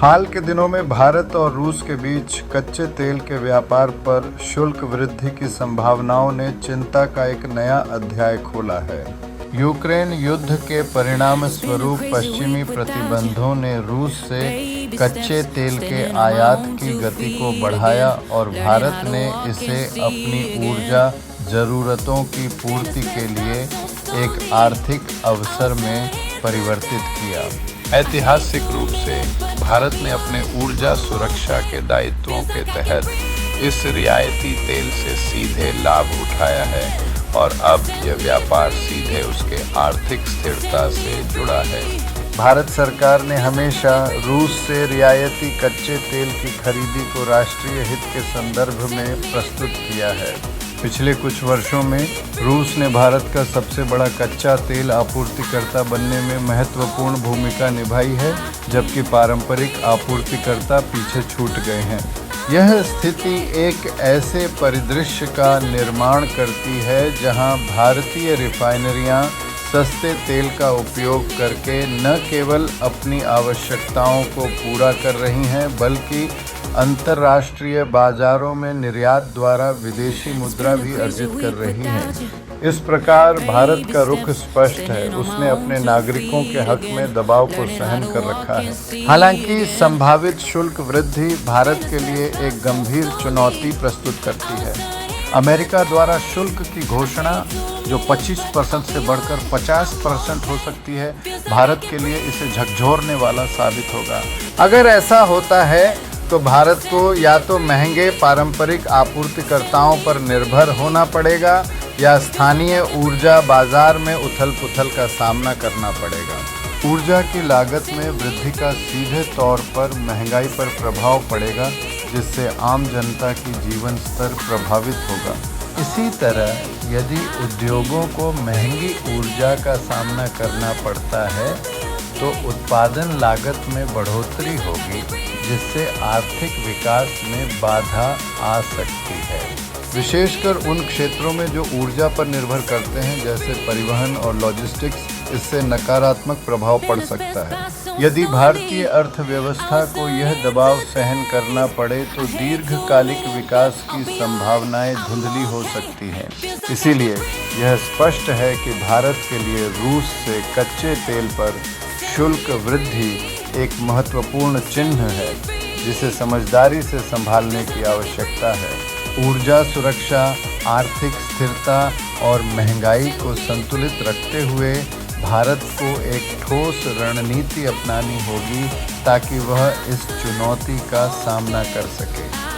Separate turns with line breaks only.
हाल के दिनों में भारत और रूस के बीच कच्चे तेल के व्यापार पर शुल्क वृद्धि की संभावनाओं ने चिंता का एक नया अध्याय खोला है। यूक्रेन युद्ध के परिणाम स्वरूप पश्चिमी प्रतिबंधों ने रूस से कच्चे तेल के आयात की गति को बढ़ाया और भारत ने इसे अपनी ऊर्जा जरूरतों की पूर्ति के लिए एक आर्थिक अवसर में परिवर्तित किया। ऐतिहासिक रूप से भारत ने अपने ऊर्जा सुरक्षा के दायित्वों के तहत इस रियायती तेल से सीधे लाभ उठाया है और अब यह व्यापार सीधे उसके आर्थिक स्थिरता से जुड़ा है। भारत सरकार ने हमेशा रूस से रियायती कच्चे तेल की खरीदी को राष्ट्रीय हित के संदर्भ में प्रस्तुत किया है। पिछले कुछ वर्षों में रूस ने भारत का सबसे बड़ा कच्चा तेल आपूर्तिकर्ता बनने में महत्वपूर्ण भूमिका निभाई है, जबकि पारंपरिक आपूर्तिकर्ता पीछे छूट गए हैं। यह स्थिति एक ऐसे परिदृश्य का निर्माण करती है जहां भारतीय रिफाइनरियां सस्ते तेल का उपयोग करके न केवल अपनी आवश्यकताओं को पूरा कर रही हैं, बल्कि अंतर्राष्ट्रीय बाजारों में निर्यात द्वारा विदेशी मुद्रा भी अर्जित कर रही हैं। इस प्रकार भारत का रुख स्पष्ट है, उसने अपने नागरिकों के हक में दबाव को सहन कर रखा है। हालांकि संभावित शुल्क वृद्धि भारत के लिए एक गंभीर चुनौती प्रस्तुत करती है। अमेरिका द्वारा शुल्क की घोषणा जो 25% से बढ़कर 50% हो सकती है, भारत के लिए इसे झकझोरने वाला साबित होगा। अगर ऐसा होता है तो भारत को या तो महंगे पारंपरिक आपूर्तिकर्ताओं पर निर्भर होना पड़ेगा या स्थानीय ऊर्जा बाजार में उथल-पुथल का सामना करना पड़ेगा। ऊर्जा की लागत में वृद्धि का सीधे तौर पर महंगाई पर प्रभाव पड़ेगा, जिससे आम जनता की जीवन स्तर प्रभावित होगा। इसी तरह यदि उद्योगों को महंगी ऊर्जा का सामना करना पड़ता है तो उत्पादन लागत में बढ़ोतरी होगी, जिससे आर्थिक विकास में बाधा आ सकती है। विशेषकर उन क्षेत्रों में जो ऊर्जा पर निर्भर करते हैं, जैसे परिवहन और लॉजिस्टिक्स, इससे नकारात्मक प्रभाव पड़ सकता है। यदि भारतीय अर्थव्यवस्था को यह दबाव सहन करना पड़े तो दीर्घकालिक विकास की संभावनाएं धुंधली हो सकती हैं। इसीलिए यह स्पष्ट है कि भारत के लिए रूस से कच्चे तेल पर शुल्क वृद्धि एक महत्वपूर्ण चिन्ह है, जिसे समझदारी से संभालने की आवश्यकता है। ऊर्जा सुरक्षा, आर्थिक स्थिरता और महंगाई को संतुलित रखते हुए भारत को एक ठोस रणनीति अपनानी होगी ताकि वह इस चुनौती का सामना कर सके।